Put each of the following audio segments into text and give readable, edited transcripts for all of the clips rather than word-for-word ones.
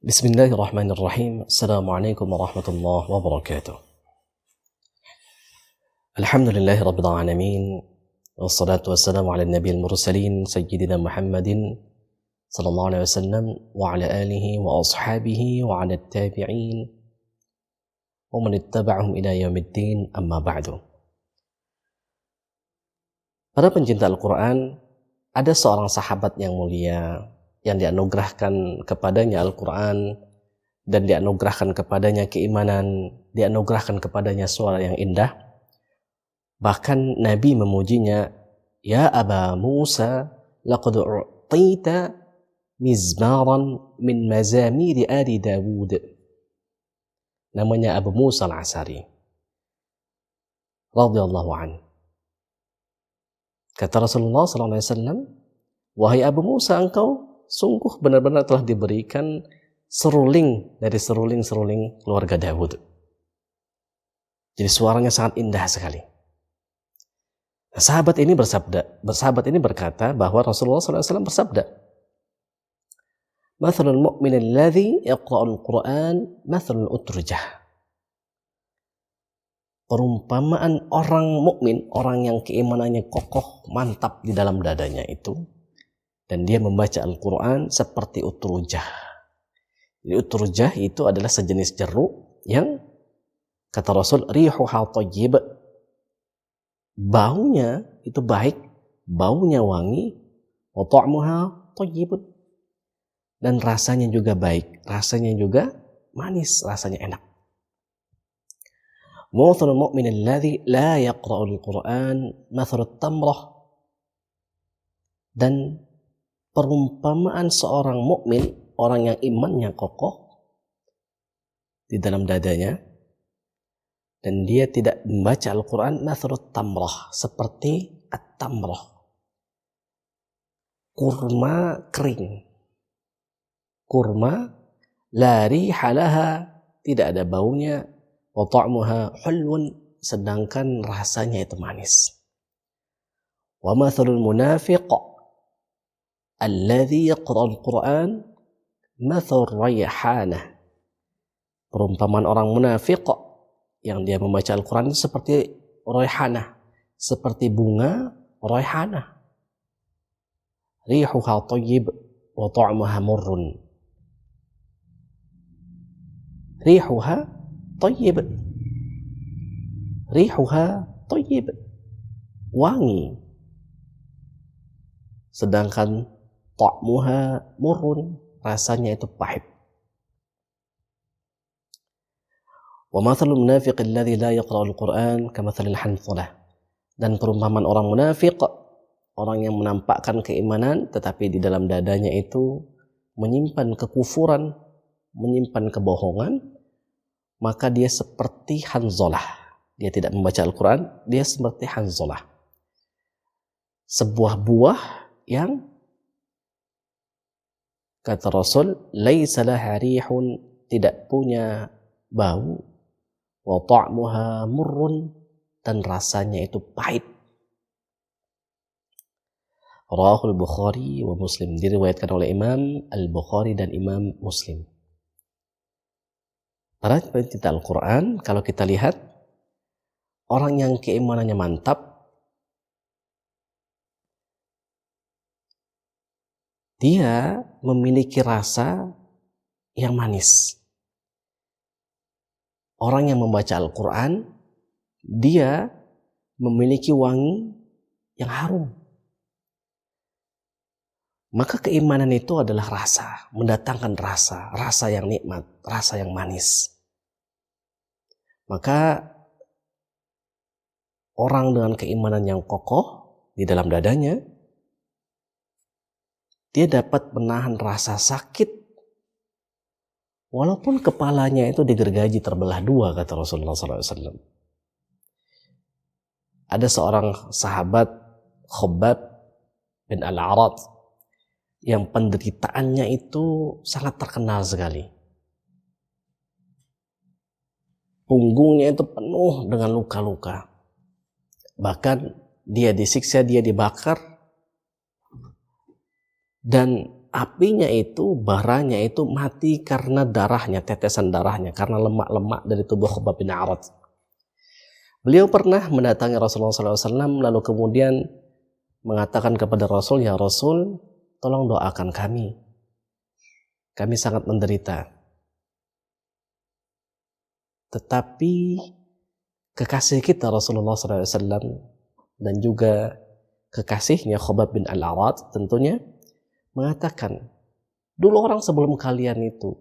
Bismillahirrahmanirrahim. Assalamualaikum warahmatullahi wabarakatuh. Alhamdulillahi rabbil alamin. Wassalatu wassalamu ala nabiyil mursalin sayyidina Muhammadin sallallahu alaihi wasallam wa ala alihi wa ashabihi wa ala tabi'in wa man ittaba'ahum ila yaumiddin, amma ba'du. Para pencinta Al-Quran, ada seorang sahabat yang mulia yang dianugerahkan kepadanya Al-Quran dan dianugerahkan kepadanya keimanan, dianugerahkan kepadanya suara yang indah. Bahkan Nabi memujinya, "Ya Aba Musa, laqad u'tita mizmaran min mazamiri ali Dawud." Namanya Abu Musa Al-Ash'ari radhiyallahu anhu. Kata Rasulullah SAW, "Wahai Abu Musa, engkau sungguh benar-benar telah diberikan seruling dari seruling-seruling keluarga Daud." Jadi suaranya sangat indah sekali. Nah, sahabat ini berkata bahwa Rasulullah SAW bersabda, "Mathalul mu'min alladhi yaqra'ul Qur'an mathalul utrujah." Perumpamaan orang mukmin, orang yang keimanannya kokoh, mantap di dalam dadanya itu, dan dia membaca Al-Quran seperti utrujah. Jadi utrujah itu adalah sejenis jeruk yang, kata Rasul, rihuha thayyib, baunya itu baik, baunya wangi, wa ta'muha thayyib, dan rasanya juga baik, rasanya juga manis, rasanya enak. Mathalul mu'min alladhi la yaqra'ul Qur'an mathalut tamrah, dan perumpamaan seorang mukmin, orang yang imannya kokoh di dalam dadanya dan dia tidak membaca Al-Quran, mathalut tamrah, seperti at-tamrah, kurma kering, kurma la riha laha, tidak ada baunya, wa ta'muha hulwun, sedangkan rasanya itu manis. Wa mathalul munafiq alladhi yaqra'ul Qur'an mathal rayhanah, perumpamaan orang munafik yang dia membaca Al-Quran itu seperti rayhanah, seperti bunga rayhanah, rihuha thayyib wa ta'muha murrun. Rihuha thayyib, rihuha thayyib, wangi, sedangkan ta'muha murrun, rasanya itu pahit. Wa mathalul munafiq alladhi la yaqra'ul Qur'an kamathalil hanzalah, dan perumpamaan orang munafik, orang yang menampakkan keimanan tetapi di dalam dadanya itu menyimpan kekufuran, menyimpan kebohongan, maka dia seperti hanzalah. Dia tidak membaca Al-Quran, dia seperti hanzalah, sebuah buah yang, kata Rasul, laisa laha rihun, tidak punya bau, wa ta'muha murrun, dan rasanya itu pahit. Rawahul Bukhari wa Muslim, diriwayatkan oleh Imam Al-Bukhari dan Imam Muslim. Para pencinta Al-Quran, kalau kita lihat orang yang keimanannya mantap, dia memiliki rasa yang manis. Orang yang membaca Al-Quran, dia memiliki wangi yang harum. Maka keimanan itu adalah rasa, mendatangkan rasa, rasa yang nikmat, rasa yang manis. Maka orang dengan keimanan yang kokoh di dalam dadanya, dia dapat menahan rasa sakit walaupun kepalanya itu digergaji terbelah dua, kata Rasulullah SAW. Ada seorang sahabat, Khabbab bin Al-Arat, yang penderitaannya itu sangat terkenal sekali. Punggungnya itu penuh dengan luka-luka. Bahkan dia disiksa, dia dibakar, dan apinya itu, baranya itu mati karena darahnya, tetesan darahnya, karena lemak-lemak dari tubuh Khabbab bin Arat. Beliau pernah mendatangi Rasulullah SAW lalu kemudian mengatakan kepada Rasul, "Ya Rasul, tolong doakan kami. Kami sangat menderita." Tetapi kekasih kita Rasulullah SAW dan juga kekasihnya Khabbab bin Al-Arat tentunya mengatakan, dulu orang sebelum kalian itu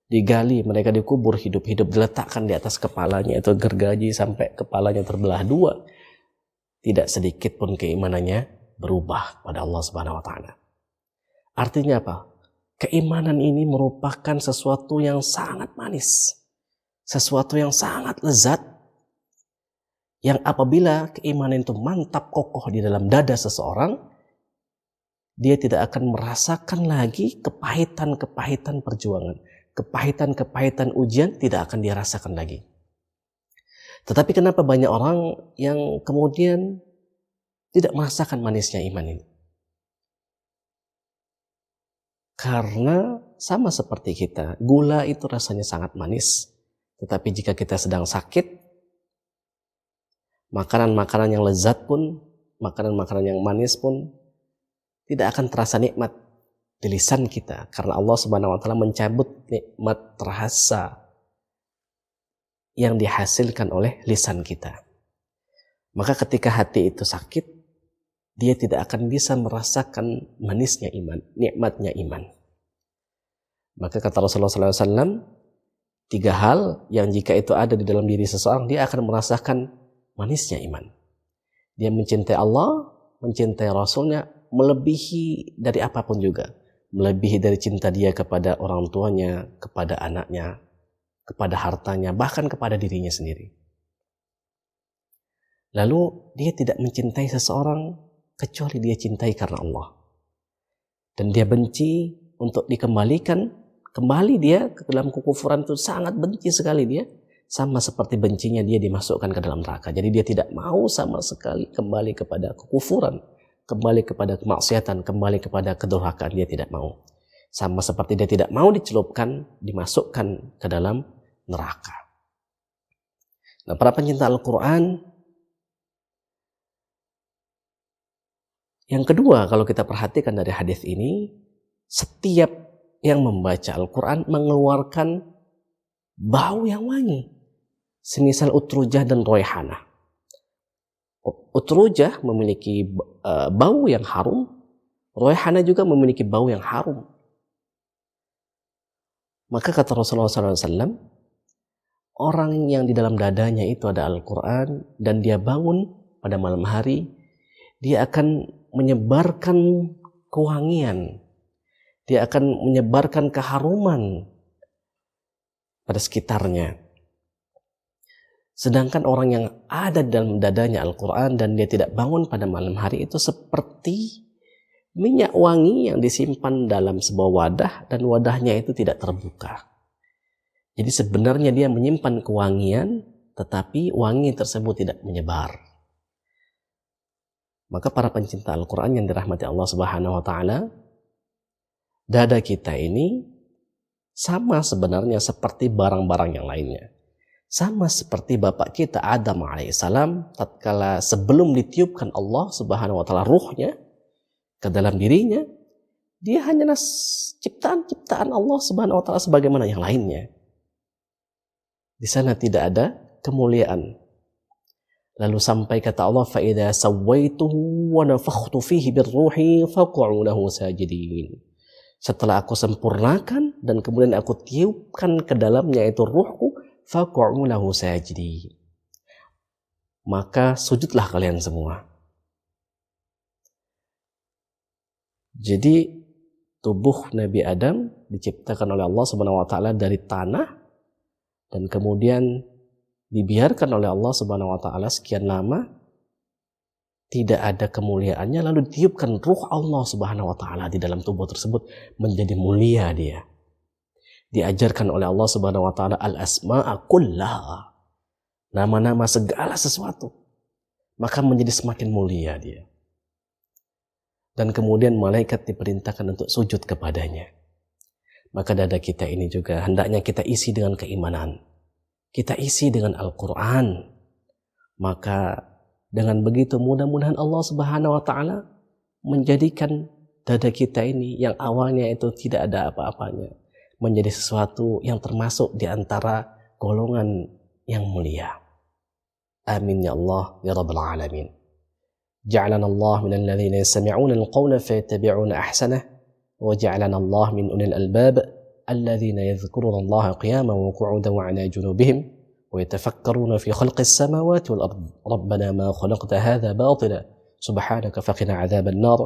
digali, mereka dikubur hidup-hidup, diletakkan di atas kepalanya itu gergaji sampai kepalanya terbelah dua. Tidak sedikit pun keimanannya berubah pada Allah Subhanahu wa taala. Artinya apa? Keimanan ini merupakan sesuatu yang sangat manis, sesuatu yang sangat lezat, yang apabila keimanan itu mantap kokoh di dalam dada seseorang, dia tidak akan merasakan lagi kepahitan-kepahitan perjuangan, kepahitan-kepahitan ujian tidak akan dirasakan lagi. Tetapi kenapa banyak orang yang kemudian tidak merasakan manisnya iman ini? Karena sama seperti kita, gula itu rasanya sangat manis. Tetapi jika kita sedang sakit, makanan-makanan yang lezat pun, makanan-makanan yang manis pun tidak akan terasa nikmat di lisan kita. Karena Allah Subhanahu wa taala mencabut nikmat terasa yang dihasilkan oleh lisan kita. Maka ketika hati itu sakit, dia tidak akan bisa merasakan manisnya iman, nikmatnya iman. Maka kata Rasulullah SAW, 3 hal yang jika itu ada di dalam diri seseorang, dia akan merasakan manisnya iman. Dia mencintai Allah, mencintai Rasulnya, melebihi dari apapun juga. Melebihi dari cinta dia kepada orang tuanya, kepada anaknya, kepada hartanya, bahkan kepada dirinya sendiri. Lalu dia tidak mencintai seseorang kecuali dia cintai karena Allah. Dan dia benci untuk dikembalikan, kembali dia ke dalam kekufuran itu sangat benci sekali dia. Sama seperti bencinya dia dimasukkan ke dalam neraka. Jadi dia tidak mau sama sekali kembali kepada kekufuran, kembali kepada kemaksiatan, kembali kepada kedurhakaan, dia tidak mau. Sama seperti dia tidak mau dicelupkan, dimasukkan ke dalam neraka. Nah, para pencinta Al-Quran, yang kedua kalau kita perhatikan dari hadis ini, setiap yang membaca Al-Quran mengeluarkan bau yang wangi, semisal utrujah dan royhanah. Utrujah memiliki bau yang harum, royhanah juga memiliki bau yang harum. Maka kata Rasulullah SAW, orang yang di dalam dadanya itu ada Al-Quran dan dia bangun pada malam hari, dia akan menyebarkan kewangian, dia akan menyebarkan keharuman pada sekitarnya. Sedangkan orang yang ada di dalam dadanya Al-Quran dan dia tidak bangun pada malam hari itu seperti minyak wangi yang disimpan dalam sebuah wadah dan wadahnya itu tidak terbuka. Jadi sebenarnya dia menyimpan kewangian tetapi wangi tersebut tidak menyebar. Maka para pencinta Al-Quran yang dirahmati Allah Subhanahu wa taala, dada kita ini sama sebenarnya seperti barang-barang yang lainnya. Sama seperti bapak kita Adam alaihissalam, tatkala sebelum ditiupkan Allah Subhanahu wa taala ruhnya ke dalam dirinya, dia hanyalah ciptaan-ciptaan Allah Subhanahu wa taala sebagaimana yang lainnya. Di sana tidak ada kemuliaan. Lalu sampai kata Allah, fa idza sawaituhu wa nafakhtu fihi birruhi faq'u lahu sajidin. Setelah aku sempurnakan dan kemudian aku tiupkan ke dalamnya itu ruhku, faq'u lahu sajidin. Maka sujudlah kalian semua. Jadi tubuh Nabi Adam diciptakan oleh Allah Subhanahu wa taala dari tanah dan kemudian dibiarkan oleh Allah Subhanahu wa taala sekian lama, tidak ada kemuliaannya, lalu ditiupkan ruh Allah Subhanahu wa taala di dalam tubuh tersebut, menjadi mulia dia. Diajarkan oleh Allah Subhanahu wa taala al-asma'a kullaha, nama-nama segala sesuatu, maka menjadi semakin mulia dia. dan kemudian malaikat diperintahkan untuk sujud kepadanya. Maka dada kita ini juga hendaknya kita isi dengan keimanan. Kita isi dengan Al-Quran. Maka dengan begitu mudah-mudahan Allah Subhanahu wa Ta'ala menjadikan dada kita ini yang awalnya itu tidak ada apa-apanya menjadi sesuatu yang termasuk di antara golongan yang mulia. Amin ya Allah ya Rabbal Alamin. Ja'alana Allah minal ladzina yastami'una al-qawla fayattabi'una ahsanah wa ja'alana Allah min ulil albab alladzina yadhkuruna Allah qiyaman wa qu'udan wa 'ala junubihim wa yatafakkaruna fi khalqis samawati wal ard. Rabbana ma khalaqta hadha batila subhanaka faqina 'adzaban nar.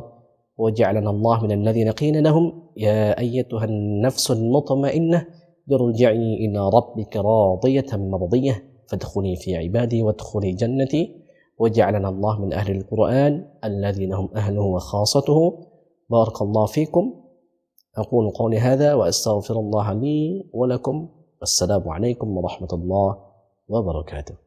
وجعلنا الله من الذين قيل لهم يا أيتها النفس المطمئنة ارجعي إلى ربك راضية مرضية فادخلي في عبادي وادخلي جنتي وجعلنا الله من أهل القرآن الذين هم أهله وخاصته بارك الله فيكم. أقول قولي هذا وأستغفر الله لي ولكم. والسلام عليكم ورحمة الله وبركاته.